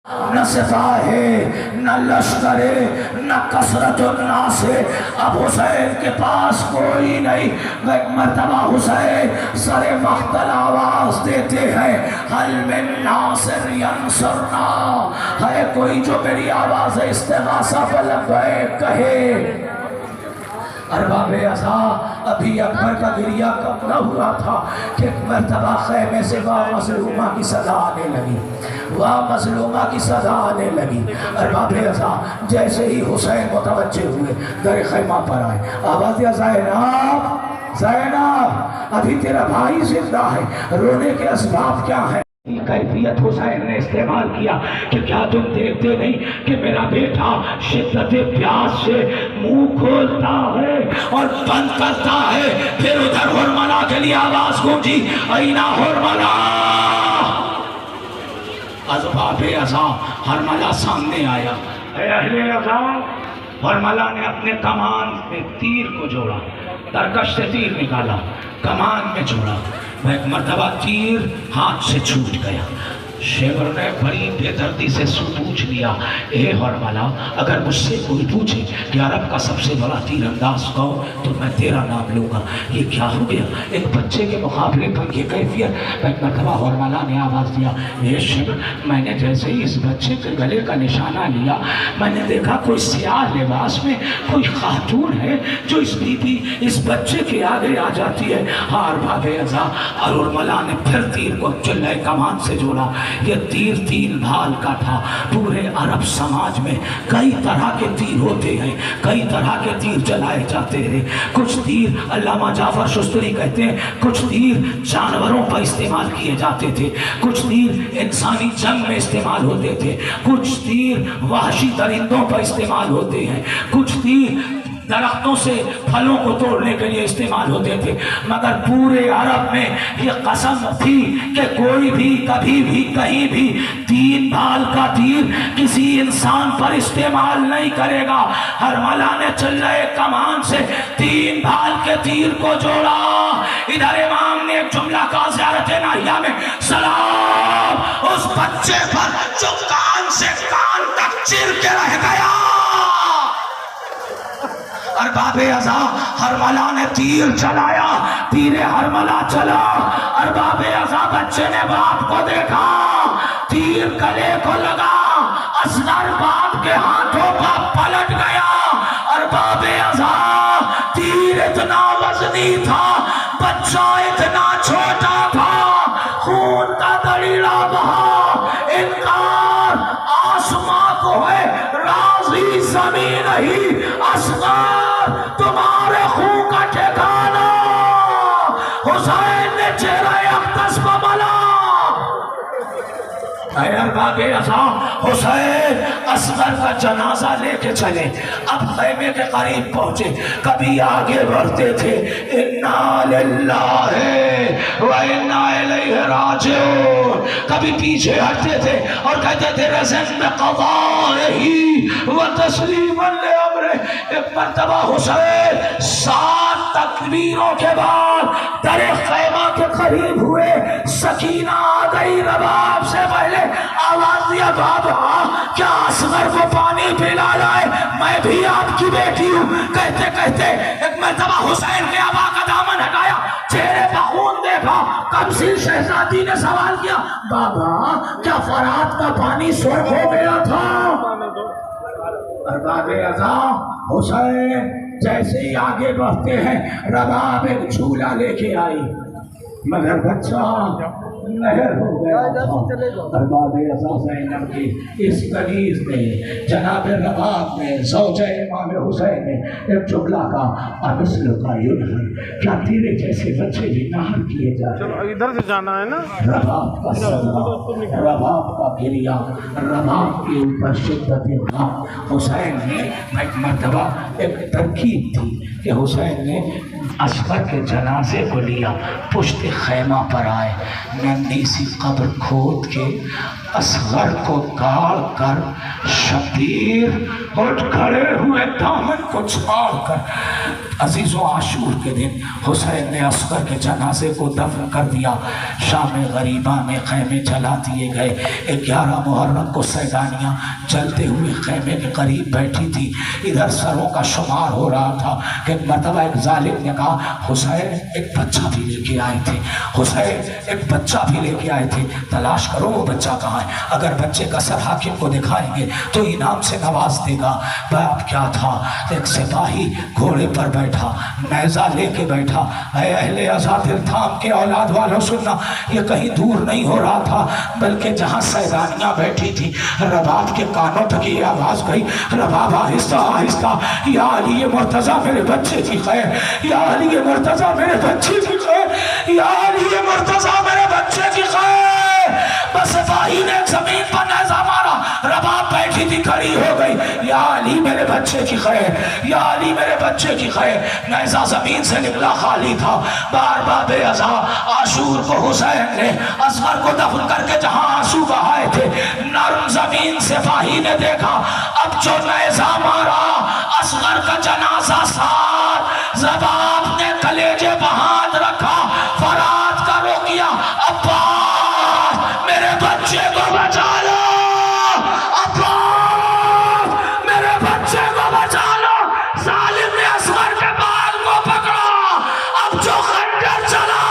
نہ سپاہی نہ لشکر نہ کثرت الناس، اب حسین کے پاس کوئی نہیں۔ ایک مرتبہ حسین سر مقتل آواز دیتے ہیں، حل من ناصر ینصرنا، ہے کوئی جو میری آواز استغاثہ پر لبیک کہے۔ ارباب عزا ابھی اکبر کا گریہ کم نہ ہوا تھا کہ ایک مرتبہ خیمے سے واہ مظلومہ کی صدا آنے لگی، واہ مظلومہ کی صدا آنے لگی۔ ارباب عزا جیسے ہی حسین متوجہ ہوئے در خیمہ پر آئے، آواز دیا زینب زینب ابھی تیرا بھائی زندہ ہے، رونے کے اسباب کیا ہیں؟ کیفیت حسین نے استعمال کیا کہ کیا تم دیکھتے نہیں کہ میرا بیٹا شدت پیاس سے منہ کھولتا ہے اور بند کرتا ہے، پھر ادھر حرملہ کے لیے آواز گونجی، اینا حرملہ۔ ارباب عزا حرملہ سامنے آیا، اے اہل عزا، حرملہ نے اپنے کمان میں تیر کو جوڑا، ترکش سے تیر نکالا، کمان میں جوڑا، ایک مرتبہ تیر ہاتھ سے چھوٹ گیا۔ شیور نے بڑی بے دردی سے پوچھ لیا، اے حرملہ اگر مجھ سے کوئی پوچھے کہ عرب کا سب سے بڑا تیر انداز کون تو میں تیرا نام لوں گا، یہ کیا ہو گیا؟ ایک بچے کے مقابلے پر یہ کیفیت۔ ایک مرتبہ حرملہ نے آواز دیا، اے شیور میں نے جیسے ہی اس بچے کے گلے کا نشانہ لیا، میں نے دیکھا کوئی سیاہ لباس میں کوئی خاتون ہے جو اس بچے کے آگے آ جاتی ہے۔ ارباب عزا اور حرملہ نے پھر تیر کو چلے کمان سے جوڑا۔ یہ تیر 3 بھال کا تھا۔ پورے عرب سماج میں کئی طرح کے تیر ہوتے ہیں، کئی طرح کے تیر چلائے جاتے ہیں۔ کچھ تیر علامہ جعفر شستری کہتے ہیں کچھ تیر جانوروں پر استعمال کیے جاتے تھے، کچھ تیر انسانی جنگ میں استعمال ہوتے تھے، کچھ تیر وحشی درندوں پر استعمال ہوتے ہیں، کچھ تیر درختوں سے پھلوں کو توڑنے کے لیے استعمال ہوتے تھے۔ مگر پورے عرب میں یہ قسم تھی کہ کوئی بھی کبھی بھی کہیں بھی 3 بھال کا تیر کسی انسان پر استعمال نہیں کرے گا۔ حرملہ نے چلے کمان سے 3 بھال کے تیر کو جوڑا۔ ادھر امام نے ایک جملہ کا زیارت ناہیہ میں، سلام اس بچے پر جو کان سے کان تک چیر کے رہ گیا۔ ارباب عزا حرملہ نے تیر چلایا، تیر حرملہ چلا۔ ارباب عزا بچے نے باپ کو دیکھا، تیر گلے کو لگا، اصغر باپ کے ہاتھوں کا پلٹ گیا۔ ارباب عزا تیر اتنا وزنی تھا، بچہ اتنا چھوٹا تھا، خون کا دریڑا بہا۔ انکار آسماں کو ہے، راضی زمین ہی اصغر تمہارے خون کا ٹھکانا۔ حسین نے چہرہ اقدس کو ملا۔ اے ارباب عزا حسین اصغر کا جنازہ لے کے چلے، اب خیمے کے قریب پہنچے، کبھی آگے بڑھتے تھے، انا للہ و انا الیہ راجعون، کبھی پیچھے ہٹتے تھے اور کہتے تھے رزق قضائہ و تسلیما لامرہ۔ ایک مرتبہ حسین 7 تکبیروں کے بعد در خیمہ کے قریب ہوئے، سکینہ آ گئی رباب سے پہلے، آواز دیا بابا کیا اصغر کو پانی پلا لائے، میں بھی آپ کی بیٹی ہوں۔ کہتے کہتے ایک مرتبہ حسین کے آبا کا دامن ہٹایا، چہرے پہ خون دیکھا، کمسیل شہزادی نے سوال کیا، بابا کیا فرات کا پانی سرخ ہو گیا تھا؟ ارباب عزا حسین جیسے ہی آگے بڑھتے ہیں، رباب ایک جھولا لے کے آئی، مگر بچہ نہر ہو گیا تھا۔ ارباب عزا زینب کی اس کنیز نے جناب رباب نے زوجہ امام حسین نے ایک جملہ کا امثل کا یدھ، کیا تیرے جیسے بچے بھی نہر کیے جائیں؟ چلو ادھر سے جانا ہے نا۔ رباب کا صدمہ، رباب کا گریہ، رباب کے اوپر شدت غم۔ حسین نے ایک مرتبہ ایک ترکیب تھی کہ حسین نے اصغر کے جنازے کو لیا، پشت خیمہ پر آئے، ننھی سی قبر کھود کے اصغر کو گاڑ کر شبیر اٹھ کھڑے ہوئے دامن کو چھاڑ کر عزیز و عاشور کے دن حسین نے اصغر کے جنازے کو دفن کر دیا. شام غریبہ میں خیمے جلا دیے گئے. 11 محرم کو سیدانیاں جلتے ہوئے خیمے کے قریب بیٹھی تھی. ادھر سروں کا شمار ہو رہا تھا کہ ایک مرتبہ ایک ظالم نے کہا حسین ایک بچہ بھی لے کے آئے تھے, حسین ایک بچہ بھی لے کے آئے تھے, تلاش کرو وہ بچہ کہاں ہے, اگر بچے کا سر حاکم کو دکھائیں گے تو انعام سے نواز دے گا. بات کیا تھا, ایک سپاہی گھوڑے پر بیٹھا, نیزہ لے کے بیٹھا. اے اہل عزا دل تھام کے اولاد والوں سننا, یہ کہیں دور نہیں ہو رہا تھا بلکہ جہاں سیدانیاں بیٹھی تھی رباب کے کانوں تک یہ آواز گئی, رباب آہستہ آہستہ, یا علی مرتضیٰ میرے بچے کی خیر, یا علی مرتضیٰ میرے بچے کی خیر, یا علی مرتضیٰ میرے بچے کی خیر. بس سپاہی نے زمین پر نیزہ مارا, رباب بیٹھی تھی کھڑی ہو گئی, یا علی میرے بچے کی خیر, یا علی میرے بچے کی خیر. نیزہ زمین سے نکلا خالی تھا. بار باب عزا عاشور کو حسین نے اصغر کو دفن کر کے جہاں آنسو بہائے تھے نرم زمین سپاہی نے دیکھا, اب جو نیزہ مارا اصغر کا جنازہ ساتھ, رباب نے کلیجے پہ ہاتھ رکھا, فرات کا روکیا, عباس میرے بچے کو بچا لو, عباس میرے بچے کو بچا لو. ظالم نے اصغر کے بال کو پکڑا, اب جو خنجر چلا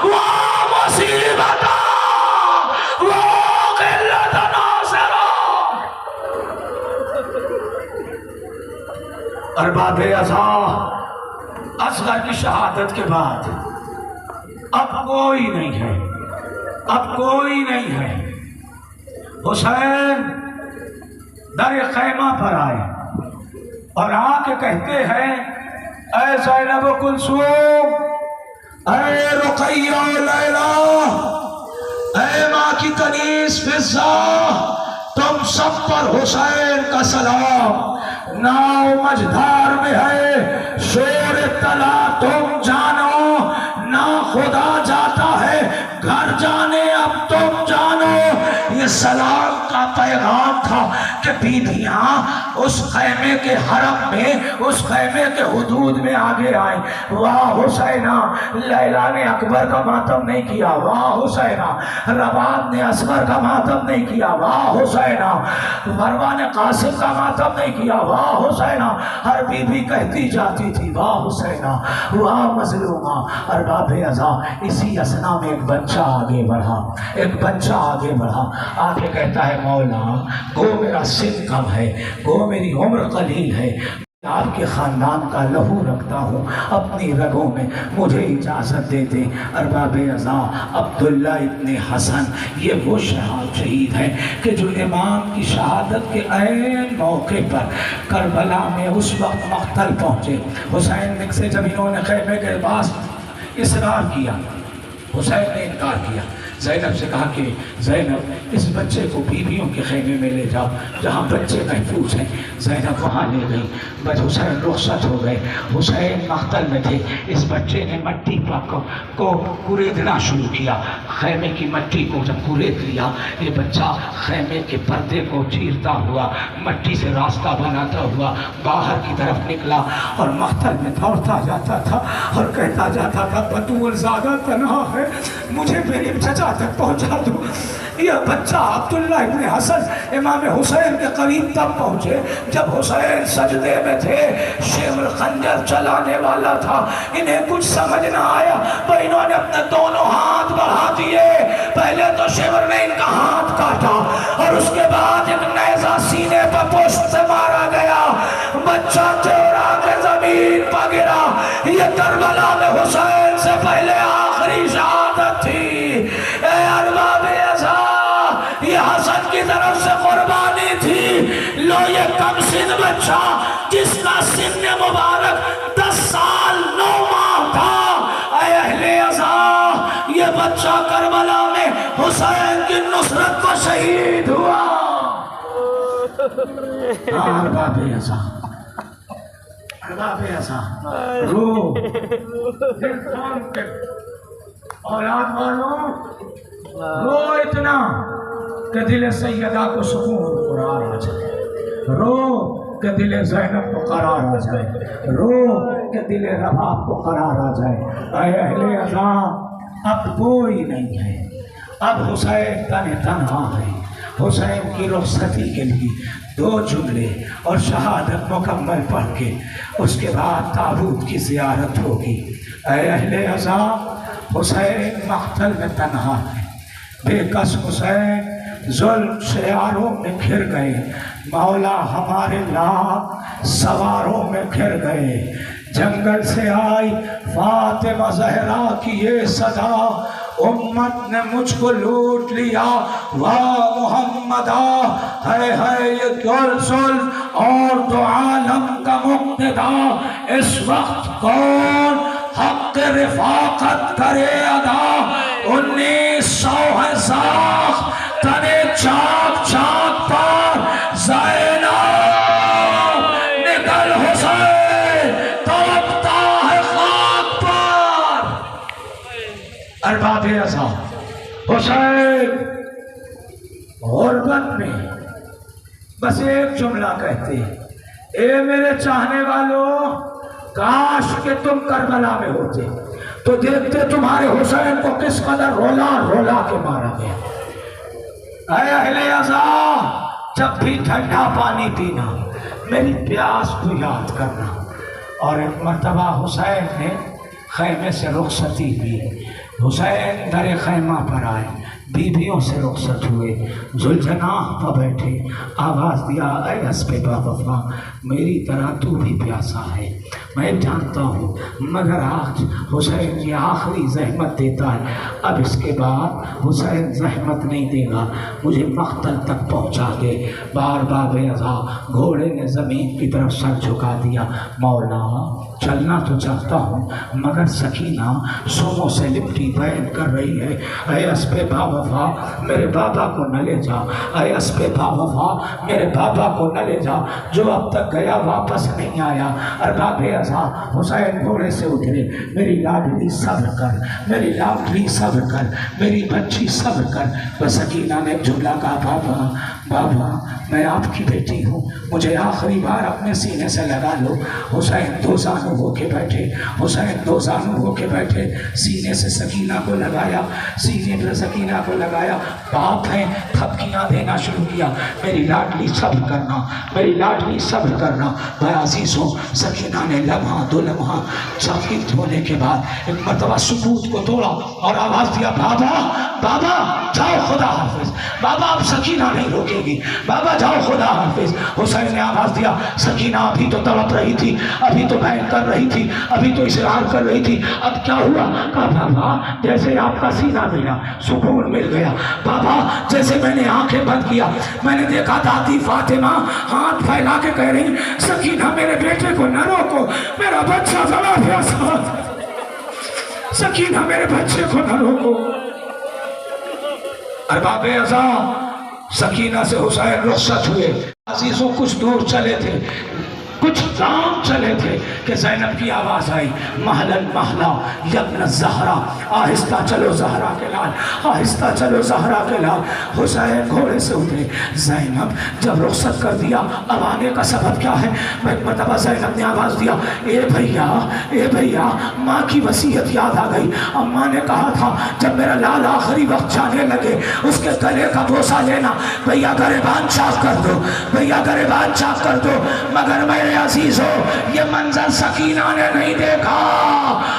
وہ مصیبت, وہ قلت ناصر. ارباب عزا اصغر کی شہادت کے بعد اب کوئی نہیں ہے, اب کوئی نہیں ہے. حسین در خیمہ پر آئے اور آ کے کہتے ہیں اے زینب و کلثوم, اے رقیہ و لیلا, اے ماں کی کنیز فضہ, تم سب پر حسین کا سلام. ناؤ مجدار میں ہے شور طلا تم جانو, نہ خدا جاتا ہے گھر جانے اب تم جانو. یہ سلام کا پیغام تھا کہ بیویاں اس خیمے کے حرم میں, اس خیمے کے حدود میں آگے آئیں. واہ حسینہ, لیلا نے اکبر کا ماتم نہیں کیا, واہ حسینہ. رباب نے اصغر کا ماتم نہیں کیا, واہ حسینہ. مروہ نے قاسم کا ماتم نہیں کیا, واہ حسینہ. ہر بیوی کہتی جاتی تھی واہ حسینہ, واہ مظلومہ. ارباب عزا اسی اسنا میں ایک بچہ آگے بڑھا, ایک بچہ آگے بڑھا, آگے کہتا ہے مولا گو میرا سن کم ہے, گو میری عمر قلیل ہے, آپ کے خاندان کا لہو رکھتا ہوں اپنی رگوں میں, مجھے اجازت دے دے. ارباب عزا عبداللہ ابن حسن یہ وہ شہید ہیں کہ جو امام کی شہادت کے عین موقع پر کربلا میں اس وقت مقتل پہنچے. حسین سے جب انہوں نے خیمے کے پاس اصرار کیا, حسین نے انکار کیا. زینب سے کہا کہ زینب اس بچے کو بیویوں کے خیمے میں لے جاؤ جہاں بچے محفوظ ہیں. زینب وہاں لے گئی, بس حسین رخصت ہو گئے. حسین مقتل میں تھے. اس بچے نے مٹی کو کوریدنا شروع کیا, خیمے کی مٹی کو جب کورید لیا, یہ بچہ خیمے کے پردے کو چیرتا ہوا, مٹی سے راستہ بناتا ہوا باہر کی طرف نکلا اور مقتل میں دوڑتا جاتا تھا اور کہتا جاتا تھا بطول زیادہ تنہا ہے, مجھے میری چچا تک پہنچا دو. یہ بچہ عبداللہ ابن حسن امام حسین کے قریب تب پہنچے جب حسین سجدے میں تھے, شیور خنجر چلانے والا تھا. انہیں کچھ سمجھ نہ آیا تو انہوں نے اپنے دونوں ہاتھ بڑھا دیے. پہلے تو شیور نے ان کا ہاتھ کاٹا اور اس کے بعد ایک نیزہ سینے پر پشت سے مارا گیا, بچہ چورا کے زمین پر گرا. یہ کربلا میں حسین سے پہلے آخری شہادت تھی. اے ارباب عزا یہ حسن کی طرف سے قربانی تھی. لو یہ کم سن بچہ جس کا سن مبارک 10 سال 9 ماہ تھا. اے اہل عزا یہ بچہ کربلا میں حسین کی نصرت کو شہید ہوا. ارباب عزا, ارباب عزا رو اولاد والوں رو اتنا کہ دل سیدہ کو سکون قرار آ جائے، رو کہ دل زینب کو قرار آ جائے، رو کہ دل رباب کو قرار آ جائے۔ اے اہل عزا، اب کوئی نہیں ہے، اب حسین تنہا ہے۔ حسین کی رخصتی کے لیے 2 جملے اور شہادت مکمل پڑھ کے اس کے بعد تابوت کی زیارت ہوگی۔ اے اہل عزا، حسین مقتل میں تنہا ہے، بے کس حسین ظلم شیاروں میں گھر گئے، مولا ہمارے لاکھ سواروں میں گھر گئے۔ جنگل سے آئی فاطمہ زہرا کی یہ صدا، امت نے مجھ کو لوٹ لیا واہ محمدہ، ہے یہ ظلم اور تو عالم کا مقتدا، اس وقت کون حق رفاقت کرے ادا، 1900 ہے ساخت تنے چاک چاک پر زینب، نکل حسین تڑپتا ہے خاک پر۔ ارباب عزا، حسین غربت میں بس ایک جملہ کہتے ہیں، اے میرے چاہنے والوں، کاش کہ تم کربلا میں ہوتے تو دیکھتے تمہارے حسین کو کس قدر رولا رولا کے مارا گیا۔ اے اہل عزا، جب بھی ٹھنڈا پانی پینا میری پیاس کو یاد کرنا۔ اور ایک مرتبہ حسین نے خیمے سے رخصتی ہوئی، حسین در خیمہ پر آئے، بیویوں سے رخصت ہوئے، ذوالجناح پر بیٹھے، آواز دیا، اے اسب باوفا، میری طرح تو بھی پیاسا ہے، میں جانتا ہوں، مگر آج حسین یہ آخری زحمت دیتا ہے، اب اس کے بعد حسین زحمت نہیں دے گا، مجھے مقتل تک پہنچا دے۔ بار باب عزا، گھوڑے نے زمین کی طرف سر جھکا دیا، مولا چلنا تو چاہتا ہوں مگر سکینہ سوموں سے لپٹی بین کر رہی ہے، اے اسب باوفا میرے بابا کو نہ لے جا، اے اسب باوفا میرے بابا کو نہ لے جا، جو اب تک گیا واپس نہیں آیا۔ ارباب عزا، حسین گھوڑے سے اترے، میری لاڈلی صبر کر، میری لاڈلی صبر کر، میری بچی صبر کر۔ بس سکینہ نے جملہ کہا، بابا بابا میں آپ کی بیٹی ہوں، مجھے آخری بار اپنے سینے سے لگا لو۔ حسین دو زانو ہو کے بیٹھے، حسین دو زانو ہو کے بیٹھے، سینے سے سکینہ کو لگایا، سینے پر سکینہ کو لگایا، باپ ہیں تھپکیاں دینا شروع کیا، میری لاڈلی صبر کرنا، میری لاڈلی صبر کرنا۔ بھائی عزیزوں، سکینہ نے لمحہ دو لمحہ سکیت ہونے کے بعد ایک مرتبہ سکوت کو توڑا اور آواز دیا، بابا بابا جاؤ خدا حافظ، بابا اب سکینہ نہیں روکے گی، بابا جاؤ خدا حافظ۔ حسین نے آواز دیا، سکینہ ابھی تو تڑپ رہی تھی، ابھی تو بہن کر رہی تھی، ابھی تو اصرار کر رہی تھی، اب کیا ہوا؟ کہا بابا جیسے آپ کا سینہ ملا سکون مل گیا، بابا جیسے میں نے آنکھیں بند کیا میں نے دیکھا دادی فاطمہ ہاتھ پھیلا کے کہہ رہی، سکینہ میرے بیٹے کو نہ روکو، میرا بچہ بڑا پیاسا، سکینہ میرے بچے کو نہ روکو۔ ارباب عزا، سکینہ سے حسین رخصت ہوئے، عزیزوں کچھ دور چلے تھے، کچھ گام چلے تھے کہ زینب کی آواز آئی، محلن محلا یبن الزہرا، آہستہ چلو زہرا کے لال، آہستہ چلو زہرا کے لال۔ حسین گھوڑے سے اترے، زینب جب رخصت کر دیا، اب آنے کا سبب کیا ہے؟ میں مرتبہ زینب نے آواز دیا، اے بھیا ماں کی وصیت یاد آ گئی، اماں نے کہا تھا جب میرا لال آخری وقت جانے لگے اس کے گلے کا بوسہ لینا، بھیا گریبان چاک کر دو، بھیا گریبان چاک کر دو۔ مگر میرے عزیزو یہ منظر سکینہ نے نہیں دیکھا۔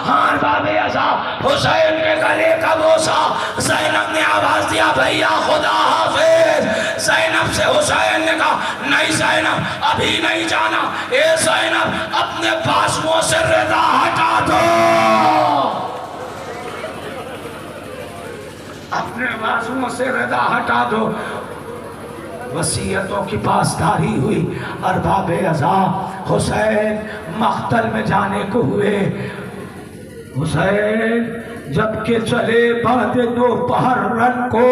ہاں باب عزا، حسین کے گلے کا بوسہ، زینب نے آواز دیا، بھیا خدا حافظ۔ زینب سے حسین نے کہا، نہیں زینب ابھی نہیں جانا، اے زینب اپنے بازوؤں سے رضا ہٹا دو، اپنے بازوؤں سے رضا ہٹا دو۔ وصیتوں کی پاسداری ہوئی۔ ارباب عزا، حسین مقتل میں جانے کو ہوئے، حسین جب کہ چلے بعد دوپہر رن کو،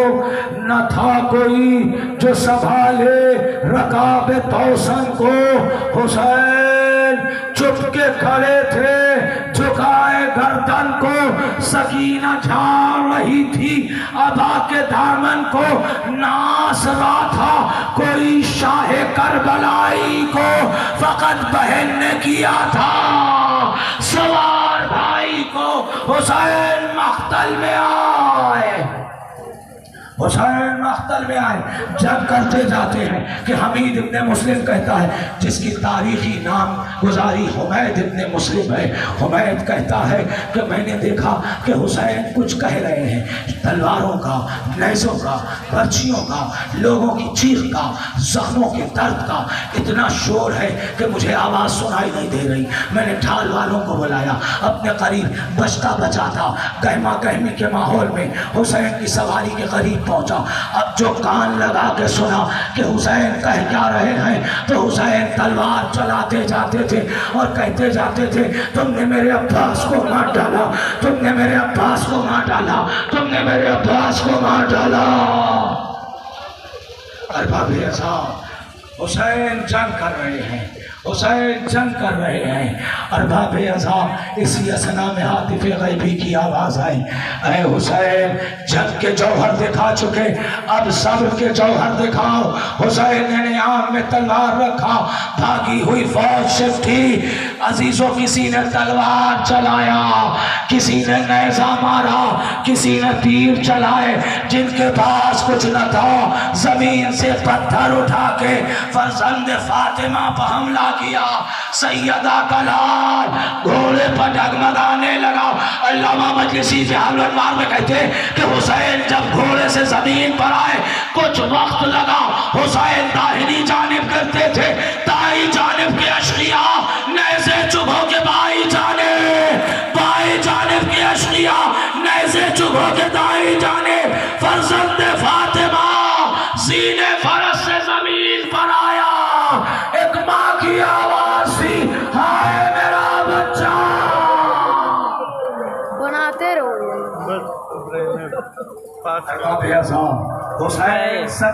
نہ تھا کوئی جو سنبھالے رکاب توسن کو، حسین چپ کے حمزے کھڑے تھے جھکائے گردن کو، سکینہ جھاڑ رہی تھی ابا کے دامن کو، ناس رہا تھا کوئی شاہ کربلائی کو، فقط بہن نے کیا تھا سوار بھائی کو۔ حسین مقتل میں آئے، حسین مقتل میں آئے، جنگ کرتے جاتے ہیں کہ حمید ابن مسلم کہتا ہے، جس کی تاریخی نام گزاری حمید ابن مسلم ہے، حمید کہتا ہے کہ میں نے دیکھا کہ حسین کچھ کہہ رہے ہیں، تلواروں کا، نیزوں کا، برچھیوں کا، لوگوں کی چیخ کا، زخموں کے درد کا اتنا شور ہے کہ مجھے آواز سنائی نہیں دے رہی۔ میں نے ڈھال والوں کو بلایا، اپنے قریب بچتا بچاتا گہما گہمی کے ماحول میں حسین کی سواری کے قریب پہنچا۔ اب جو کان لگا کے سنا کہ حسین کہہ کیا رہے ہیں، تو حسین تلوار چلاتے جاتے تھے اور کہتے جاتے تھے، تم نے میرے عباس کو مار ڈالا، تم نے میرے عباس کو مار ڈالا، تم نے میرے عباس کو مار ڈالا۔ ارباب رضا حسین جنگ کر رہے ہیں، حسین جنگ کر رہے ہیں۔ ارباب رضا اسی اثنا میں عاطف غیبی کی آواز آئی، اے حسین جنگ کے جوہر دکھا چکے، اب صبر کے جوہر دکھاؤ۔ حسین نے نیام میں تلوار رکھا، بھاگی ہوئی فوج شفٹی، عزیزوں کسی نے تلوار چلایا، کسی نے نیزہ مارا، کسی نے تیر چلائے، جن کے پاس کچھ نہ تھا زمین سے پتھر اٹھا کے فرزند فاطمہ پر حملہ کیا۔ سیدہ کا لال گھوڑے پر ڈگمگانے لگا۔ علامہ مجلسی جہال انوار میں کہتے کہ حسین جب گھوڑے سے زمین پر آئے کچھ وقت لگا، حسین داہنی جانب کرتے تھے، دائیں جانب کے اشقیاء نیزے چبھو کے بائیں جانب کے اشقیاء نیزے چبھو کے دائیں جانب، فرزند فاطمہ سینے فرس سے زمین پر آیا، ایک ماں کی آواز تھی، ہائے میرا بچہ۔ بناتے رہو حسین سچ